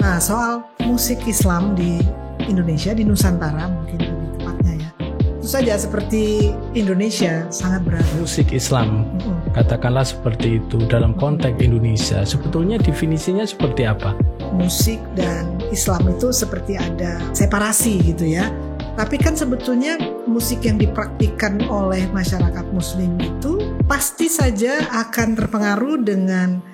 Nah, soal musik Islam di Indonesia, di Nusantara mungkin lebih tepatnya ya. Itu saja seperti Indonesia sangat beragam. Musik Islam, katakanlah seperti itu dalam konteks Indonesia, sebetulnya definisinya seperti apa? Musik dan Islam itu seperti ada separasi gitu ya. Tapi kan sebetulnya musik yang dipraktikkan oleh masyarakat Muslim itu pasti saja akan terpengaruh dengan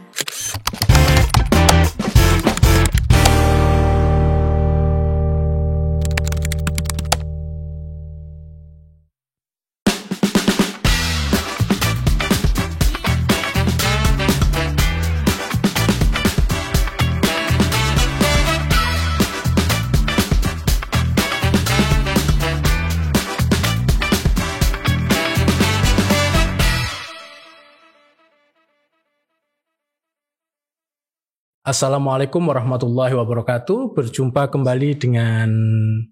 Assalamualaikum warahmatullahi wabarakatuh. Berjumpa kembali dengan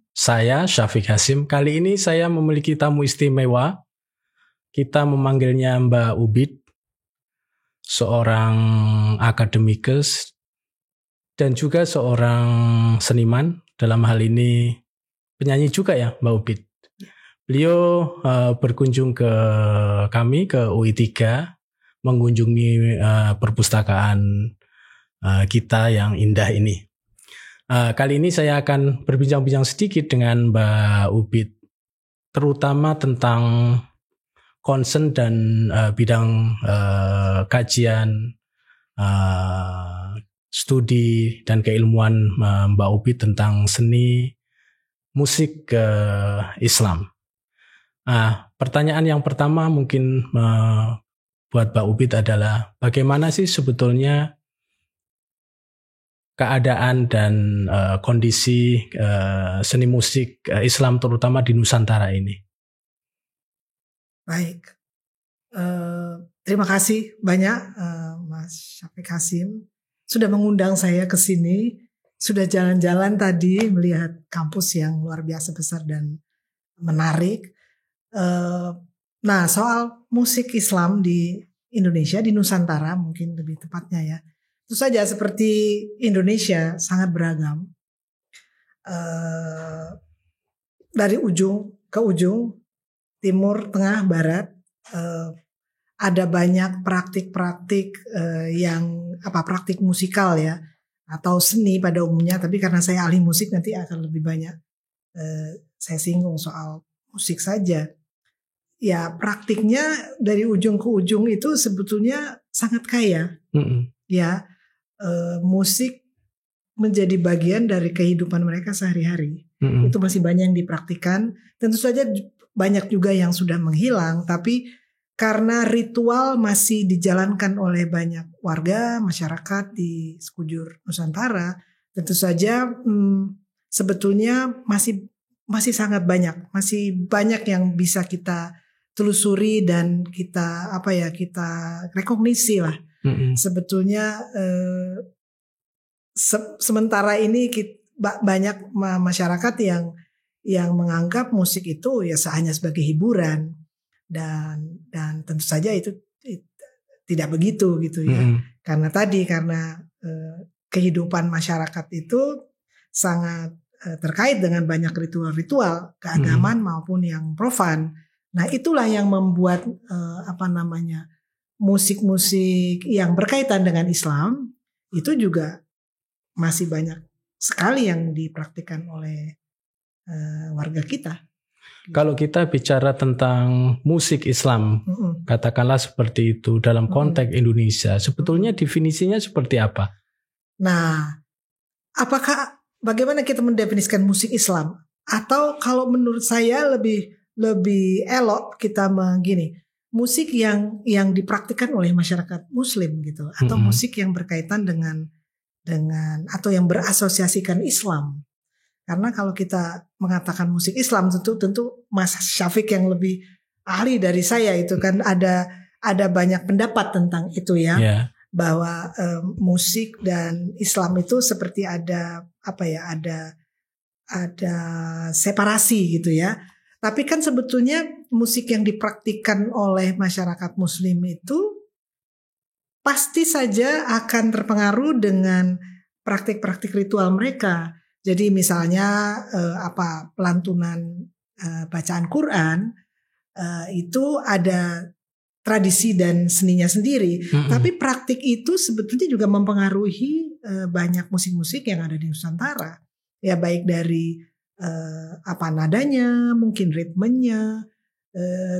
saya, Syafiq Hasim. Kali ini saya memiliki tamu istimewa. Kita memanggilnya Mbak Ubid, seorang akademikus dan juga seorang seniman. Dalam hal ini penyanyi juga ya Mbak Ubid. Beliau berkunjung ke kami, ke UI 3, mengunjungi perpustakaan kita yang indah ini. Kali ini saya akan berbincang-bincang sedikit dengan Mbak Ubid, terutama tentang concern dan bidang kajian, studi dan keilmuan Mbak Ubid tentang seni musik Islam. Pertanyaan yang pertama mungkin buat Mbak Ubid adalah bagaimana sih sebetulnya keadaan dan kondisi seni musik Islam terutama di Nusantara ini? Baik, terima kasih banyak Mas Syafiq Hasim sudah mengundang saya ke sini, sudah jalan-jalan tadi melihat kampus yang luar biasa besar dan menarik. Nah, soal musik Islam di Indonesia, di Nusantara mungkin lebih tepatnya ya. Itu saja seperti Indonesia sangat beragam. Dari ujung ke ujung, timur, tengah, barat, ada banyak praktik-praktik yang praktik musikal ya, atau seni pada umumnya. Tapi karena saya ahli musik nanti akan lebih banyak saya singgung soal musik saja. Ya, praktiknya dari ujung ke ujung itu sebetulnya sangat kaya. Ya, musik menjadi bagian dari kehidupan mereka sehari-hari. Itu masih banyak yang dipraktikkan. Tentu saja banyak juga yang sudah menghilang, tapi karena ritual masih dijalankan oleh banyak warga masyarakat di sekujur Nusantara, tentu saja sebetulnya masih sangat banyak, masih banyak yang bisa kita telusuri dan kita kita rekognisi lah. Sebetulnya sementara ini banyak masyarakat yang menganggap musik itu ya hanya sebagai hiburan dan tentu saja itu tidak begitu gitu ya. Karena kehidupan masyarakat itu sangat terkait dengan banyak ritual-ritual keagamaan maupun yang profan. Nah, itulah yang membuat musik-musik yang berkaitan dengan Islam itu juga masih banyak sekali yang dipraktikkan oleh warga kita. Kalau kita bicara tentang musik Islam, katakanlah seperti itu dalam konteks Indonesia, sebetulnya definisinya seperti apa? Nah, bagaimana kita mendefinisikan musik Islam? Atau kalau menurut saya lebih elok kita musik yang dipraktikkan oleh masyarakat Muslim gitu, atau musik yang berkaitan dengan atau yang berasosiasikan Islam. Karena kalau kita mengatakan musik Islam tentu Mas Syafiq yang lebih ahli dari saya itu kan ada banyak pendapat tentang itu ya. Bahwa musik dan Islam itu seperti ada separasi gitu ya. Tapi kan sebetulnya musik yang dipraktikkan oleh masyarakat Muslim itu pasti saja akan terpengaruh dengan praktik-praktik ritual mereka. Jadi misalnya pelantunan bacaan Quran itu ada tradisi dan seninya sendiri. Tapi praktik itu sebetulnya juga mempengaruhi banyak musik-musik yang ada di Nusantara. Ya baik dari nadanya, mungkin ritmenya,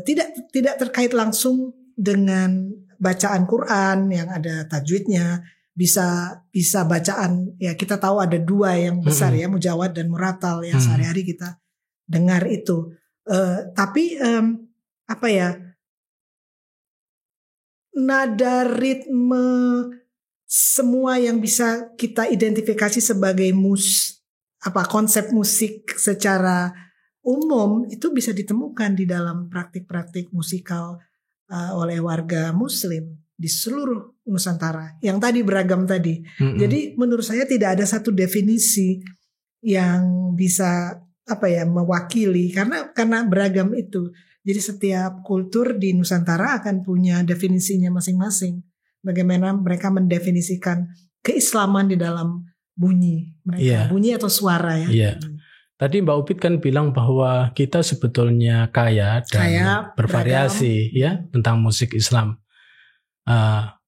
tidak terkait langsung dengan bacaan Quran yang ada tajwidnya. Bisa bacaan, ya kita tahu ada 2 yang besar ya, mujawad dan muratal yang sehari-hari kita dengar itu. Tapi nada ritme semua yang bisa kita identifikasi sebagai konsep musik secara umum itu bisa ditemukan di dalam praktik-praktik musikal oleh warga Muslim di seluruh Nusantara yang tadi beragam tadi. Jadi menurut saya tidak ada satu definisi yang bisa mewakili karena beragam itu. Jadi setiap kultur di Nusantara akan punya definisinya masing-masing. Bagaimana mereka mendefinisikan keislaman di dalam bunyi mereka, bunyi atau suara ya. Yeah. Tadi Mbak Upit kan bilang bahwa kita sebetulnya kaya dan bervariasi ya tentang musik Islam.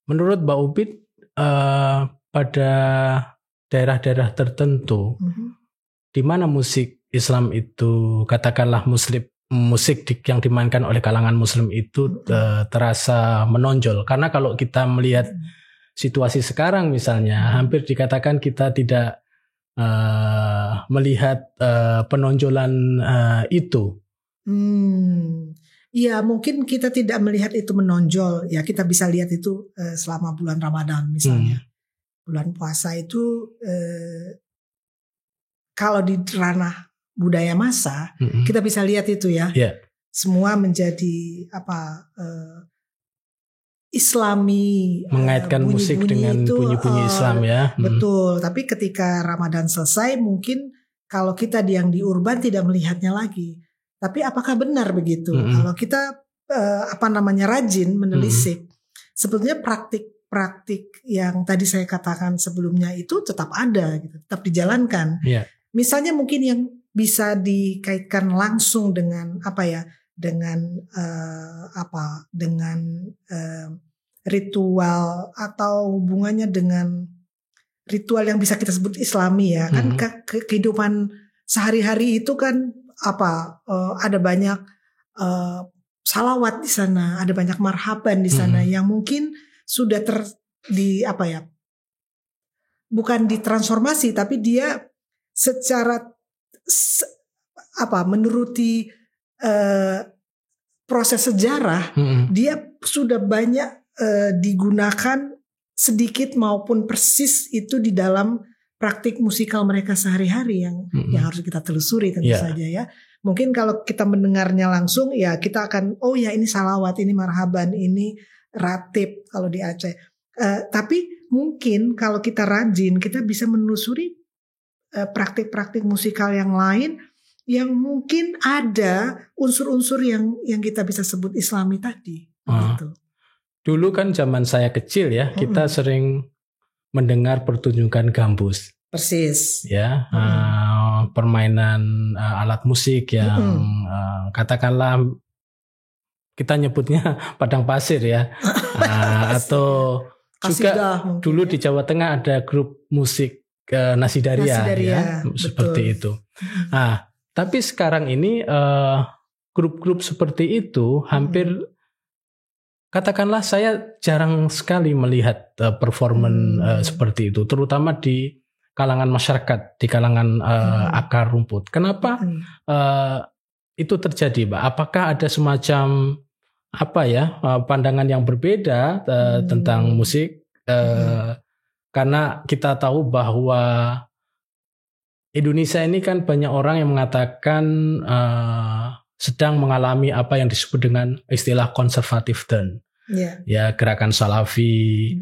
Menurut Mbak Upit pada daerah-daerah tertentu di mana musik Islam itu katakanlah musik yang dimainkan oleh kalangan Muslim itu terasa menonjol. Karena kalau kita melihat situasi sekarang misalnya hampir dikatakan kita tidak melihat penonjolan itu. Ya mungkin kita tidak melihat itu menonjol. Ya kita bisa lihat itu selama bulan Ramadan misalnya. Bulan puasa itu kalau di ranah budaya massa kita bisa lihat itu ya. Semua menjadi Islami, mengaitkan musik dengan bunyi-bunyi Islam ya. Betul. Tapi ketika Ramadan selesai mungkin kalau kita yang di urban tidak melihatnya lagi. Tapi apakah benar begitu? Kalau kita rajin menelisik, sebetulnya praktik-praktik yang tadi saya katakan sebelumnya itu tetap ada, gitu, tetap dijalankan. Misalnya mungkin yang bisa dikaitkan langsung dengan dengan ritual atau hubungannya dengan ritual yang bisa kita sebut Islami ya. Kan kehidupan sehari-hari itu kan ada banyak salawat di sana, ada banyak marhaban di sana yang mungkin sudah bukan ditransformasi tapi dia secara menuruti proses sejarah dia sudah banyak digunakan sedikit maupun persis itu di dalam praktik musikal mereka sehari-hari yang harus kita telusuri tentu saja ya. Mungkin kalau kita mendengarnya langsung ya kita akan ini salawat, ini marhaban, ini ratib kalau di Aceh. Tapi mungkin kalau kita rajin kita bisa menelusuri praktik-praktik musikal yang lain yang mungkin ada unsur-unsur yang kita bisa sebut Islami tadi. Gitu. Dulu kan zaman saya kecil ya kita sering mendengar pertunjukan gambus. Persis. Ya, permainan alat musik yang katakanlah kita nyebutnya padang pasir ya. Atau juga dulu di Jawa Tengah ada grup musik Nasidaria ya, seperti itu. Tapi sekarang ini grup-grup seperti itu hampir katakanlah saya jarang sekali melihat performan seperti itu, terutama di kalangan masyarakat, di kalangan akar rumput. Kenapa itu terjadi, Mbak? Apakah ada semacam pandangan yang berbeda tentang musik? Karena kita tahu bahwa Indonesia ini kan banyak orang yang mengatakan sedang mengalami apa yang disebut dengan istilah conservative turn. Ya, gerakan Salafi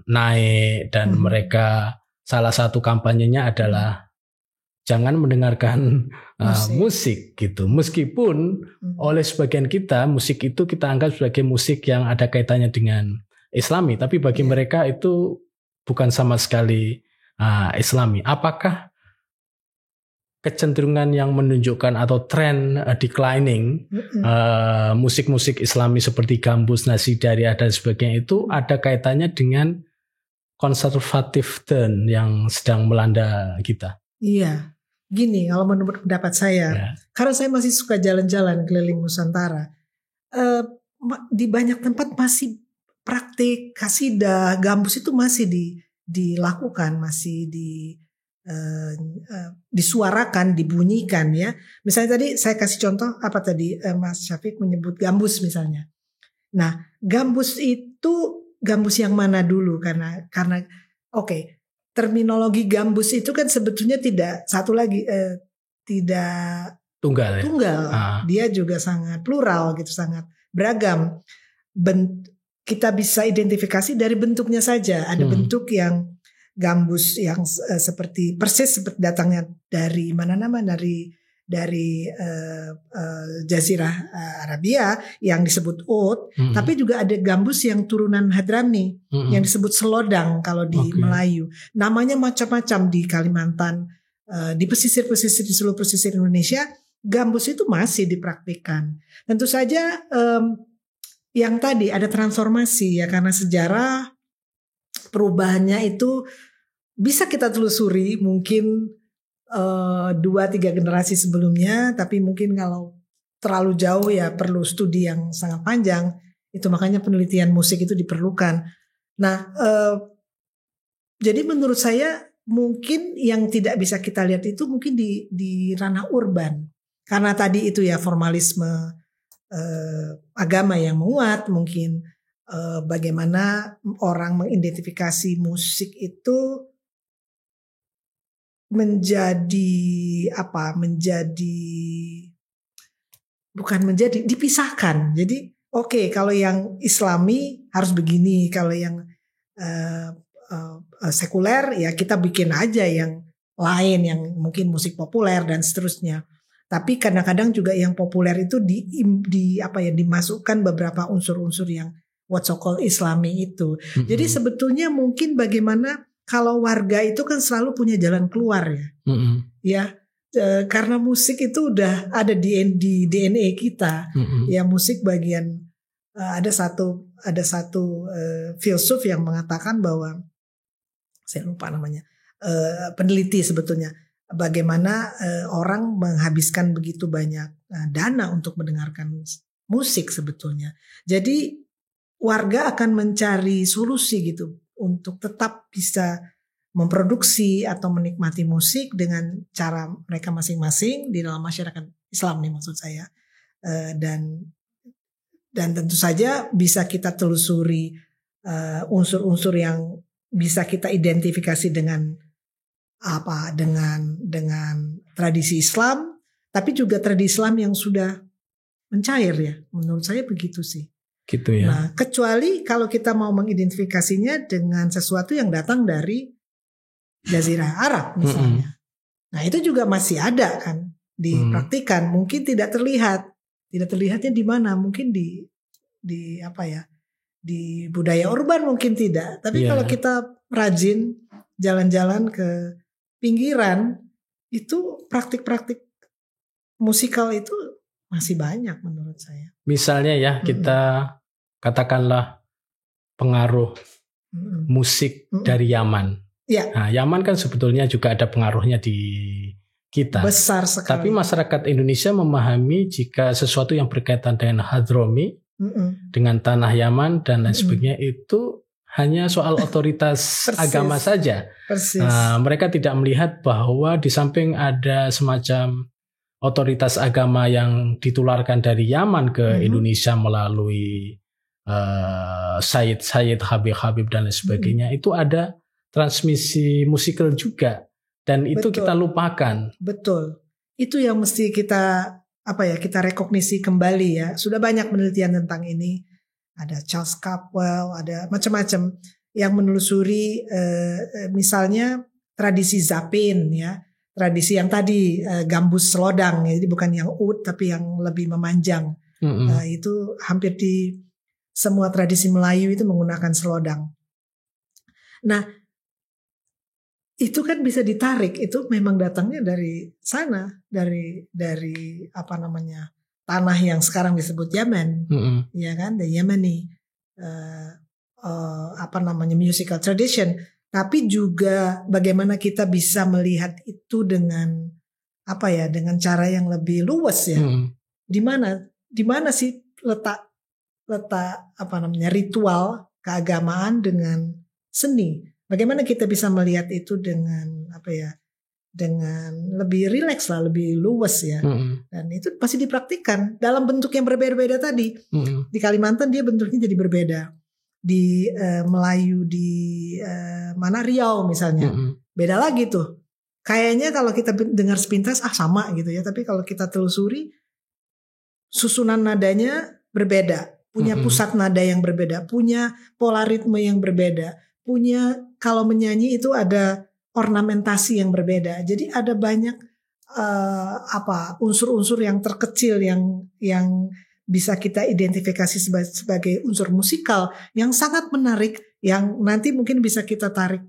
naik dan mereka salah satu kampanyenya adalah jangan mendengarkan musik gitu. Meskipun oleh sebagian kita musik itu kita anggap sebagai musik yang ada kaitannya dengan Islami, tapi bagi mereka itu bukan sama sekali Islami. Apakah kecenderungan yang menunjukkan atau tren declining musik-musik Islami seperti gambus, nasidariah dan sebagainya itu ada kaitannya dengan konservatif turn yang sedang melanda kita? Iya, gini kalau menurut pendapat saya, karena saya masih suka jalan-jalan keliling Nusantara, di banyak tempat masih praktik kasidah gambus itu masih dilakukan, masih disuarakan, dibunyikan ya. Misalnya tadi saya kasih contoh apa tadi Mas Syafiq menyebut gambus misalnya. Nah, gambus itu gambus yang mana dulu karena oke, terminologi gambus itu kan sebetulnya tidak satu lagi tidak tunggal. Dia juga sangat plural gitu, sangat beragam. Kita bisa identifikasi dari bentuknya saja. Ada bentuk yang gambus yang seperti persis seperti datangnya dari mana dari Jazirah Arabia yang disebut Oud, tapi juga ada gambus yang turunan Hadrami yang disebut selodang kalau di Melayu. Namanya macam-macam di Kalimantan, di pesisir-pesisir di seluruh pesisir Indonesia, gambus itu masih dipraktikkan. Tentu saja yang tadi ada transformasi ya, karena sejarah perubahannya itu bisa kita telusuri mungkin 2-3 generasi sebelumnya, tapi mungkin kalau terlalu jauh ya perlu studi yang sangat panjang. Itu makanya penelitian musik itu diperlukan. Nah, jadi menurut saya mungkin yang tidak bisa kita lihat itu mungkin di ranah urban, karena tadi itu ya formalisme agama yang menguat, mungkin bagaimana orang mengidentifikasi musik itu dipisahkan. Jadi oke, kalau yang Islami harus begini, kalau yang sekuler ya kita bikin aja yang lain, yang mungkin musik populer dan seterusnya. Tapi kadang-kadang juga yang populer itu dimasukkan beberapa unsur-unsur yang what so called Islami itu. Jadi sebetulnya mungkin bagaimana kalau warga itu kan selalu punya jalan keluar ya. Ya, karena musik itu udah ada di DNA kita. Ya, musik bagian ada satu filsuf yang mengatakan bahwa saya lupa namanya, peneliti sebetulnya, bagaimana orang menghabiskan begitu banyak dana untuk mendengarkan musik sebetulnya. Jadi warga akan mencari solusi gitu untuk tetap bisa memproduksi atau menikmati musik dengan cara mereka masing-masing di dalam masyarakat Islam nih maksud saya. Dan tentu saja bisa kita telusuri unsur-unsur yang bisa kita identifikasi dengan tradisi Islam, tapi juga tradisi Islam yang sudah mencair ya. Menurut saya begitu sih. Gitu ya. Nah, kecuali kalau kita mau mengidentifikasinya dengan sesuatu yang datang dari Jazirah Arab misalnya. Nah, itu juga masih ada kan dipraktikan. Mungkin tidak terlihat. Tidak terlihatnya di mana? Mungkin di budaya urban mungkin tidak. Tapi kalau kita rajin jalan-jalan ke pinggiran, itu praktik-praktik musikal itu masih banyak menurut saya. Misalnya ya kita katakanlah pengaruh musik dari Yaman. Ya. Nah, Yaman kan sebetulnya juga ada pengaruhnya di kita. Besar sekali. Tapi masyarakat Indonesia memahami jika sesuatu yang berkaitan dengan Hadrami, dengan tanah Yaman dan lain sebagainya itu hanya soal otoritas agama saja. Mereka tidak melihat bahwa di samping ada semacam otoritas agama yang ditularkan dari Yaman ke Indonesia melalui Sayyid Habib dan lain sebagainya, itu ada transmisi musikal juga, dan itu kita lupakan. Betul, itu yang mesti kita kita rekognisi kembali ya. Sudah banyak penelitian tentang ini. Ada Charles Capwell, ada macam-macam yang menelusuri misalnya tradisi Zapin ya. Tradisi yang tadi gambus selodang, jadi bukan yang oud tapi yang lebih memanjang. Itu hampir di semua tradisi Melayu itu menggunakan selodang. Nah, itu kan bisa ditarik, itu memang datangnya dari sana, dari apa namanya, tanah yang sekarang disebut Yemen, ya kan, the Yemeni apa namanya, musical tradition. Tapi juga bagaimana kita bisa melihat itu dengan apa ya, dengan cara yang lebih luas ya. Di mana sih letak apa namanya, ritual keagamaan dengan seni? Bagaimana kita bisa melihat itu dengan apa ya, dengan lebih rileks lah, lebih luas ya. Dan itu pasti dipraktikkan dalam bentuk yang berbeda-beda tadi. Di Kalimantan dia bentuknya jadi berbeda. Di Melayu, di mana, Riau misalnya, beda lagi tuh. Kayaknya kalau kita dengar sepintas sama gitu ya, tapi kalau kita telusuri susunan nadanya berbeda, punya pusat nada yang berbeda, punya pola ritme yang berbeda, punya kalau menyanyi itu ada ornamentasi yang berbeda. Jadi ada banyak unsur-unsur yang terkecil yang bisa kita identifikasi sebagai unsur musikal yang sangat menarik, yang nanti mungkin bisa kita tarik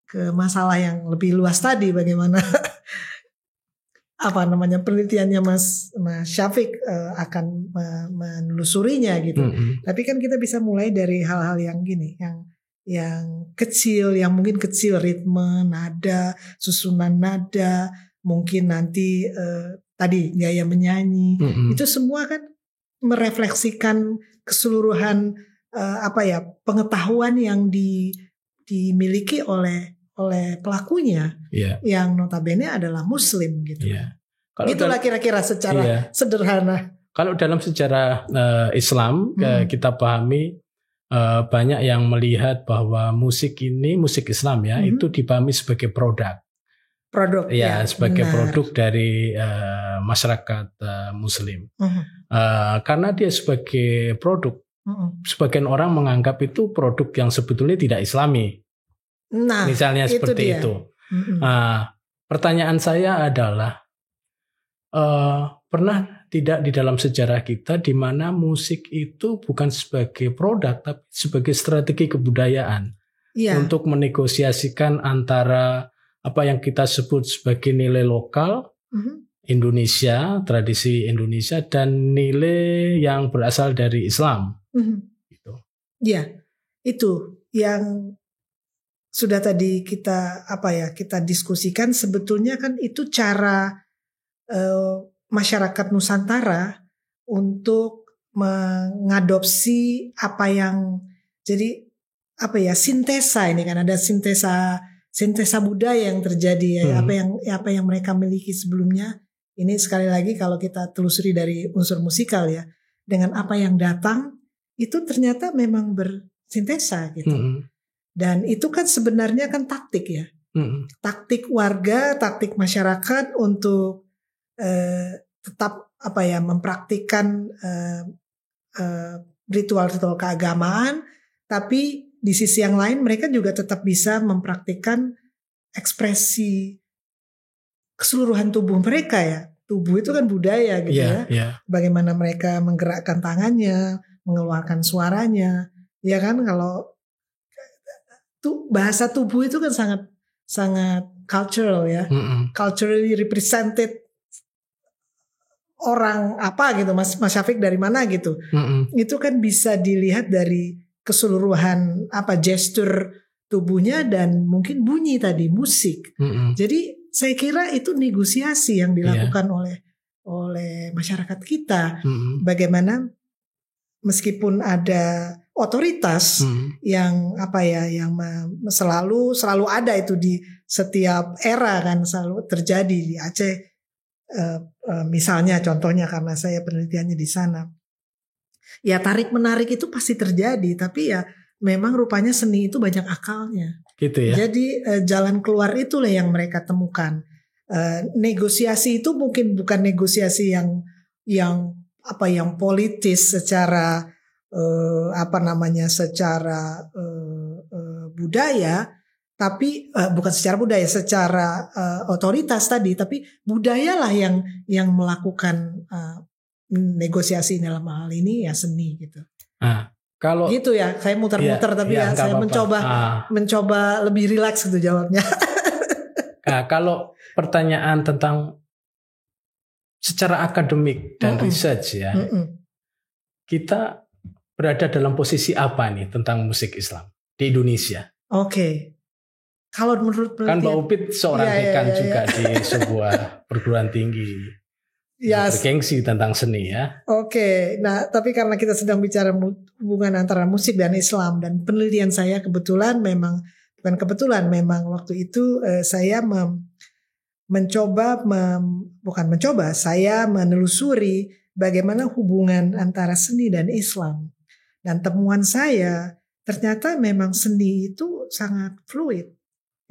ke masalah yang lebih luas tadi, bagaimana apa namanya, penelitiannya Mas Syafiq akan menelusurinya gitu. Tapi kan kita bisa mulai dari hal-hal yang gini, yang kecil, yang mungkin kecil, ritme, nada, susunan nada, mungkin nanti tadi gaya menyanyi, itu semua kan merefleksikan keseluruhan pengetahuan yang dimiliki oleh pelakunya, yang notabene adalah Muslim gitu. Itulah kira-kira secara sederhana. Kalau dalam sejarah Islam kita pahami, banyak yang melihat bahwa musik Islam ya, itu dipahami sebagai produk sebagai produk dari masyarakat Muslim. Karena dia sebagai produk, sebagian orang menganggap itu produk yang sebetulnya tidak Islami. Misalnya seperti itu. Pertanyaan saya adalah, pernah tidak di dalam sejarah kita di mana musik itu bukan sebagai produk tapi sebagai strategi kebudayaan untuk menegosiasikan antara apa yang kita sebut sebagai nilai lokal Indonesia, tradisi Indonesia, dan nilai yang berasal dari Islam. Gitu. Ya, itu yang sudah tadi kita diskusikan. Sebetulnya kan itu cara masyarakat Nusantara untuk mengadopsi sintesa, ini kan ada sintesa budaya yang terjadi ya, apa yang mereka miliki sebelumnya. Ini sekali lagi kalau kita telusuri dari unsur musikal ya, dengan apa yang datang itu ternyata memang bersintesa gitu. Dan itu kan sebenarnya kan taktik ya. Taktik warga, taktik masyarakat untuk tetap mempraktikkan ritual-ritual keagamaan, tapi di sisi yang lain mereka juga tetap bisa mempraktikkan ekspresi keseluruhan tubuh mereka ya. Tubuh itu kan budaya gitu Bagaimana mereka menggerakkan tangannya, mengeluarkan suaranya, ya kan. Kalau bahasa tubuh itu kan sangat cultural ya, culturally represented. Orang apa gitu, Mas Syafiq dari mana gitu. Itu kan bisa dilihat dari keseluruhan gestur tubuhnya dan mungkin bunyi tadi, musik. Jadi saya kira itu negosiasi yang dilakukan oleh masyarakat kita. Bagaimana meskipun ada otoritas yang selalu ada itu di setiap era kan, selalu terjadi di Aceh. Misalnya contohnya karena saya penelitiannya di sana, ya tarik menarik itu pasti terjadi, tapi ya memang rupanya seni itu banyak akalnya. Gitu ya. Jadi jalan keluar itulah yang mereka temukan. Negosiasi itu mungkin bukan negosiasi yang politis secara secara budaya. Tapi bukan secara budaya, secara otoritas tadi, tapi budayalah yang melakukan negosiasi dalam hal ini ya seni gitu. Kalau gitu ya, saya muter-muter tapi saya mencoba lebih rileks gitu jawabnya. Nah, kalau pertanyaan tentang secara akademik dan research ya, kita berada dalam posisi apa nih tentang musik Islam di Indonesia? Oke. Kalau menurut kan Mbak Upit seorang dekan juga di sebuah perguruan tinggi bergengsi tentang seni ya. Oke. Nah, tapi karena kita sedang bicara hubungan antara musik dan Islam, dan penelitian saya kebetulan memang waktu itu saya saya menelusuri bagaimana hubungan antara seni dan Islam. Dan temuan saya ternyata memang seni itu sangat fluid.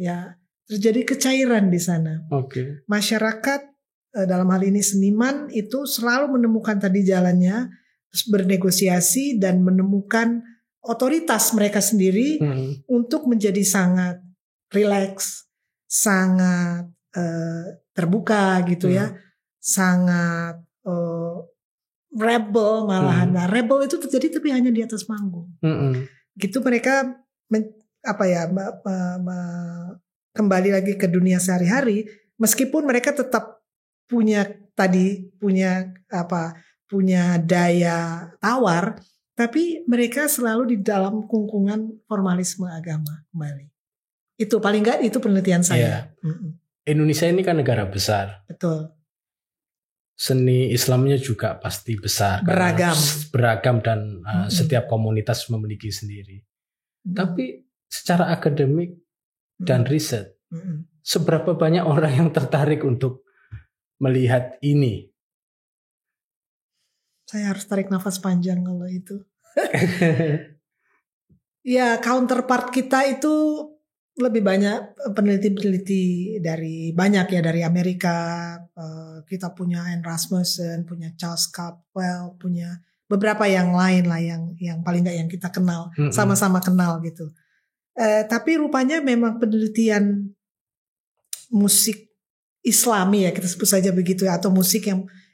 Ya, terjadi kecairan di sana. Okay. Masyarakat dalam hal ini seniman itu selalu menemukan tadi jalannya, bernegosiasi dan menemukan otoritas mereka sendiri untuk menjadi sangat rileks, sangat terbuka gitu ya, sangat rebel malahan. Nah, rebel itu terjadi tapi hanya di atas panggung. Gitu mereka kembali lagi ke dunia sehari-hari, meskipun mereka tetap punya daya tawar, tapi mereka selalu di dalam kungkungan formalisme agama kembali. Itu paling enggak itu penelitian saya. Indonesia ini kan negara besar. Betul. Seni Islamnya juga pasti besar. Beragam dan setiap komunitas memiliki sendiri. Tapi secara akademik dan riset, seberapa banyak orang yang tertarik untuk melihat ini? Saya harus tarik nafas panjang kalau itu. Ya, counterpart kita itu lebih banyak peneliti-peneliti dari Amerika. Kita punya Anne Rasmussen, punya Charles Caldwell, punya beberapa yang lain lah yang paling nggak yang kita kenal, sama-sama kenal gitu. Tapi rupanya memang penelitian musik Islami ya, kita sebut saja begitu ya, atau musik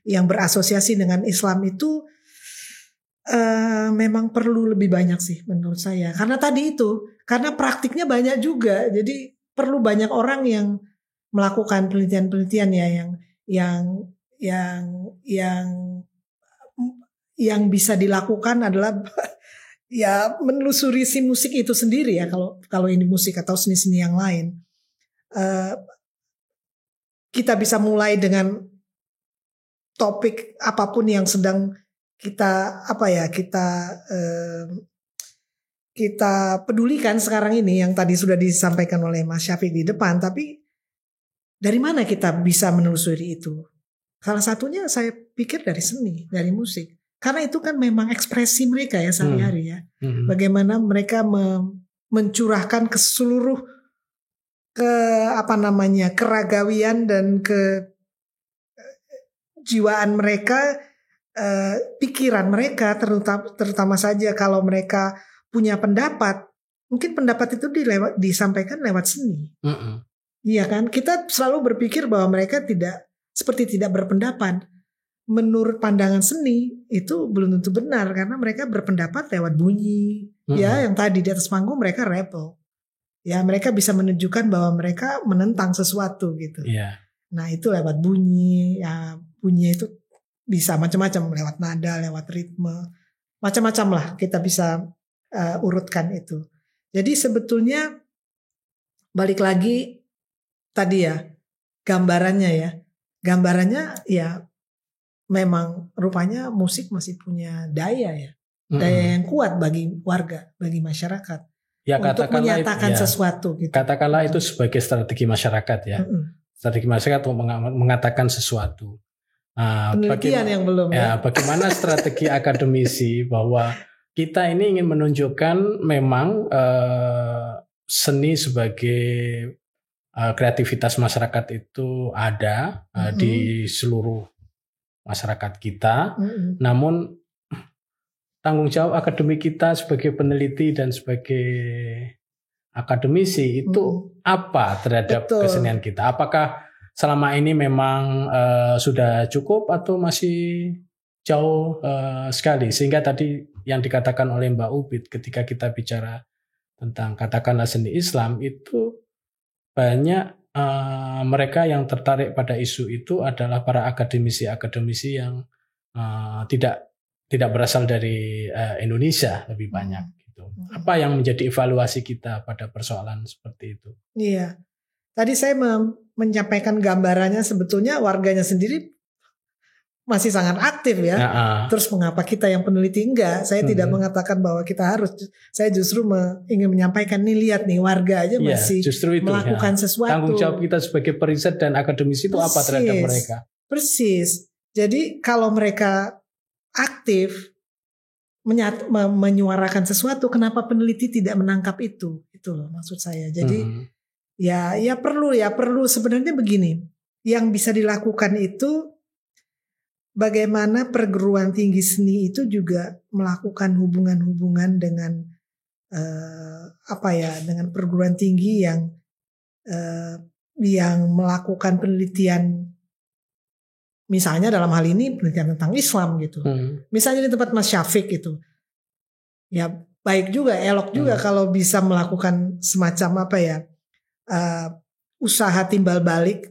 yang berasosiasi dengan Islam itu memang perlu lebih banyak sih menurut saya. Karena praktiknya banyak juga, jadi perlu banyak orang yang melakukan penelitian-penelitian ya yang bisa dilakukan adalah ya menelusuri si musik itu sendiri ya, kalau ini musik atau seni-seni yang lain. Kita bisa mulai dengan topik apapun yang sedang kita pedulikan sekarang ini, yang tadi sudah disampaikan oleh Mas Syafiq di depan. Tapi dari mana kita bisa menelusuri itu? Salah satunya saya pikir dari seni, dari musik. Karena itu kan memang ekspresi mereka ya sehari-hari ya. Bagaimana mereka mencurahkan ke seluruh keragawian dan kejiwaan mereka, pikiran mereka, terutama saja kalau mereka punya pendapat, mungkin pendapat itu disampaikan lewat seni. Iya kan? Kita selalu berpikir bahwa mereka tidak berpendapat. Menurut pandangan seni itu belum tentu benar, karena mereka berpendapat lewat bunyi. Ya, yang tadi di atas panggung mereka rebel. Ya, mereka bisa menunjukkan bahwa mereka menentang sesuatu gitu. Yeah. Nah, itu lewat bunyi. Ya, bunyi itu bisa macam-macam, lewat nada, lewat ritme, macam-macam lah kita bisa urutkan itu. Jadi sebetulnya balik lagi tadi ya, gambarannya ya memang rupanya musik masih punya daya ya, daya yang kuat bagi warga, bagi masyarakat. Ya, untuk menyatakan sesuatu gitu. Katakanlah itu sebagai strategi masyarakat ya. Strategi masyarakat untuk mengatakan sesuatu. Penelitian yang belum ya. Bagaimana strategi akademisi bahwa kita ini ingin menunjukkan memang seni sebagai kreativitas masyarakat itu ada di seluruh masyarakat kita. Namun tanggung jawab akademik kita sebagai peneliti dan sebagai akademisi itu apa terhadap kesenian kita? Apakah selama ini memang sudah cukup atau masih jauh sekali? Sehingga tadi yang dikatakan oleh Mbak Upit ketika kita bicara tentang katakanlah seni Islam itu banyak mereka yang tertarik pada isu itu adalah para akademisi yang tidak berasal dari Indonesia lebih banyak gitu. Apa yang menjadi evaluasi kita pada persoalan seperti itu? Iya. Tadi saya menyampaikan gambarannya, sebetulnya warganya sendiri masih sangat aktif ya. Terus mengapa kita yang peneliti enggak? Saya tidak mengatakan bahwa kita harus. Saya justru ingin menyampaikan, nih lihat nih, warga aja masih justru itu, melakukan sesuatu. Tanggung jawab kita sebagai periset dan akademisi itu apa terhadap mereka? Persis. Jadi kalau mereka aktif menyuarakan sesuatu, kenapa peneliti tidak menangkap itu? Itu loh maksud saya. Jadi ya perlu sebenarnya begini. Yang bisa dilakukan itu, bagaimana perguruan tinggi seni itu juga melakukan hubungan-hubungan dengan dengan perguruan tinggi yang melakukan penelitian, misalnya dalam hal ini penelitian tentang Islam gitu. Misalnya di tempat Mas Syafiq itu, ya baik juga, elok juga kalau bisa melakukan semacam usaha timbal balik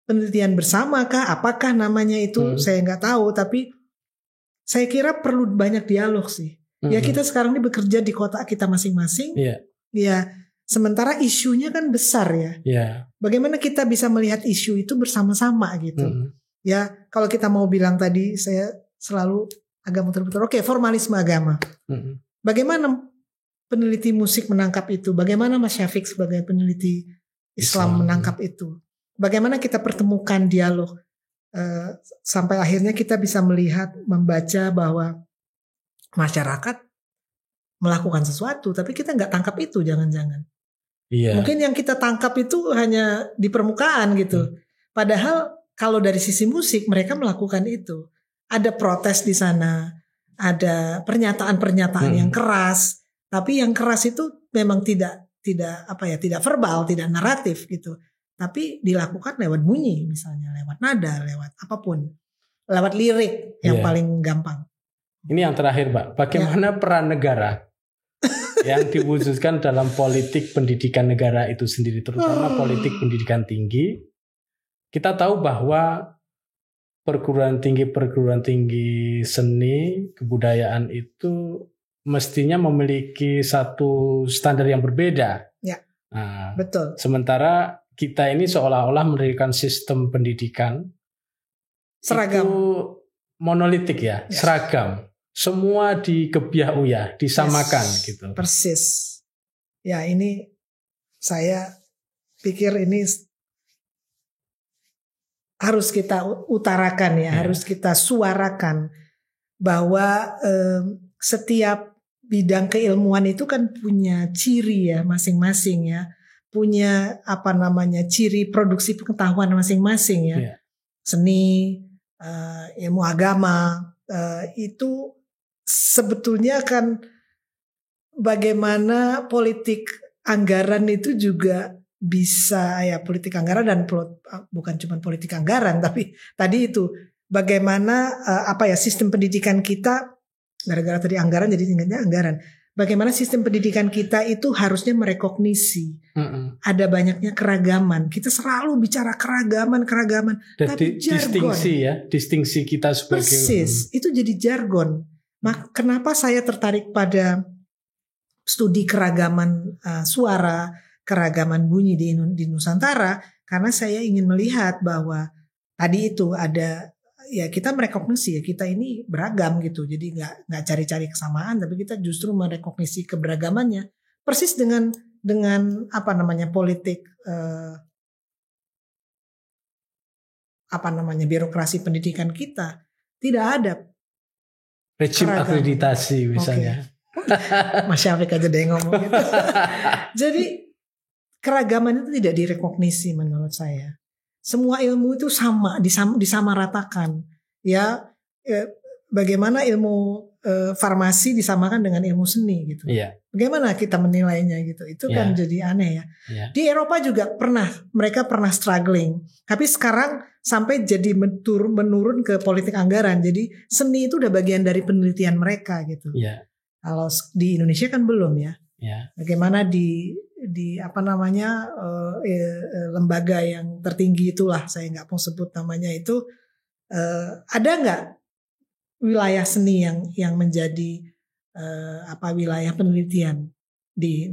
penelitian bersama kah? Apakah namanya itu? Saya nggak tahu, tapi saya kira perlu banyak dialog sih. Ya kita sekarang ini bekerja di kota kita masing-masing. Ya sementara isunya kan besar ya. Bagaimana kita bisa melihat isu itu bersama-sama gitu. Ya kalau kita mau bilang tadi, saya selalu agak muter-muter. Oke, formalisme agama. Bagaimana peneliti musik menangkap itu? Bagaimana Mas Syafiq sebagai peneliti Islam menangkap itu? Bagaimana kita pertemukan dialog sampai akhirnya kita bisa melihat, membaca bahwa masyarakat melakukan sesuatu, tapi kita nggak tangkap itu, jangan-jangan. Mungkin yang kita tangkap itu hanya di permukaan gitu. Padahal kalau dari sisi musik mereka melakukan itu. Ada protes di sana, ada pernyataan-pernyataan yang keras, tapi yang keras itu memang tidak verbal, tidak naratif gitu. Tapi dilakukan lewat bunyi, misalnya lewat nada, lewat apapun, lewat lirik yang paling gampang. Ini yang terakhir, Mbak. Bagaimana peran negara yang diwujudkan dalam politik pendidikan negara itu sendiri, terutama politik pendidikan tinggi? Kita tahu bahwa perguruan tinggi seni, kebudayaan itu mestinya memiliki satu standar yang berbeda. Betul. Sementara kita ini seolah-olah mendirikan sistem pendidikan seragam, itu monolitik seragam. Semua dikebiah uyah, disamakan gitu. Persis. Ya ini saya pikir ini harus kita utarakan harus kita suarakan bahwa setiap bidang keilmuan itu kan punya ciri masing-masing punya ciri produksi pengetahuan masing-masing Seni, ilmu agama itu sebetulnya kan bagaimana politik anggaran itu juga bisa politik anggaran dan bukan cuma politik anggaran, tapi tadi itu bagaimana sistem pendidikan kita, gara-gara tadi anggaran jadi tingkatnya anggaran. Bagaimana sistem pendidikan kita itu harusnya merekognisi ada banyaknya keragaman. Kita selalu bicara keragaman, tapi jargon. Distingsi kita sebagai persis itu jadi jargon. Kenapa saya tertarik pada studi keragaman suara, keragaman bunyi di Nusantara? Karena saya ingin melihat bahwa tadi itu ada kita merekognisi kita ini beragam gitu. Jadi nggak cari-cari kesamaan, tapi kita justru merekognisi keberagamannya. Persis dengan politik birokrasi pendidikan kita tidak ada rejim akreditasi misalnya. Mas Syafiq aja deh ngomong gitu. Jadi keragaman itu tidak direkognisi menurut saya. Semua ilmu itu disamaratakan. Bagaimana ilmu farmasi disamakan dengan ilmu seni gitu. Bagaimana kita menilainya gitu. Itu kan jadi aneh Di Eropa juga mereka pernah struggling. Tapi sekarang sampai jadi menurun ke politik anggaran. Jadi seni itu udah bagian dari penelitian mereka gitu. Kalau di Indonesia kan belum Bagaimana di lembaga yang tertinggi itulah, saya nggak mau sebut namanya itu, ada nggak wilayah seni yang menjadi wilayah penelitian di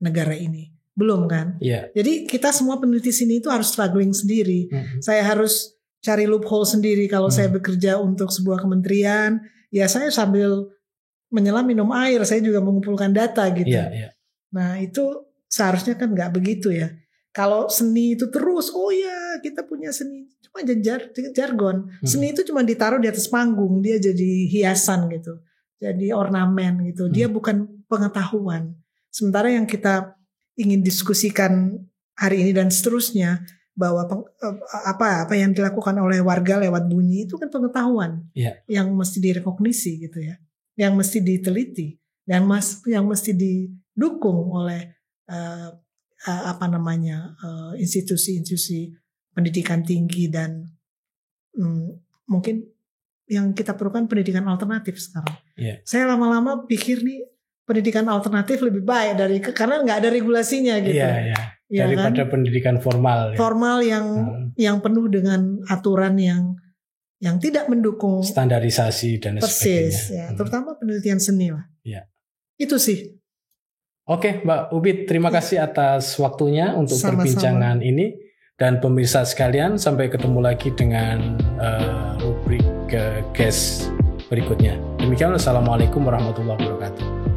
negara ini? Belum kan? Yeah. Jadi kita semua peneliti seni itu harus struggling sendiri. Saya harus cari loophole sendiri. Kalau saya bekerja untuk sebuah kementerian, ya saya sambil menyelam minum air, saya juga mengumpulkan data gitu. Yeah. Nah itu seharusnya kan nggak begitu ya. Kalau seni itu terus, oh ya kita punya seni, cuma jargon. Seni itu cuma ditaruh di atas panggung, dia jadi hiasan gitu, jadi ornamen gitu. Dia bukan pengetahuan. Sementara yang kita ingin diskusikan hari ini dan seterusnya, bahwa apa yang dilakukan oleh warga lewat bunyi itu kan pengetahuan yang mesti direkognisi gitu ya, yang mesti diteliti dan yang mesti didukung oleh institusi-institusi pendidikan tinggi dan mungkin yang kita perlukan pendidikan alternatif sekarang. Saya lama-lama pikir nih pendidikan alternatif lebih baik karena nggak ada regulasinya gitu. Ya daripada kan? Pendidikan formal. Formal yang penuh dengan aturan yang tidak mendukung standarisasi dan sebagainya. Persis, ya, terutama penelitian seni lah. Itu sih. Oke, Mbak Upit, terima kasih atas waktunya untuk perbincangan ini. Dan pemirsa sekalian, sampai ketemu lagi dengan rubrik guest berikutnya. Demikian, Assalamualaikum warahmatullahi wabarakatuh.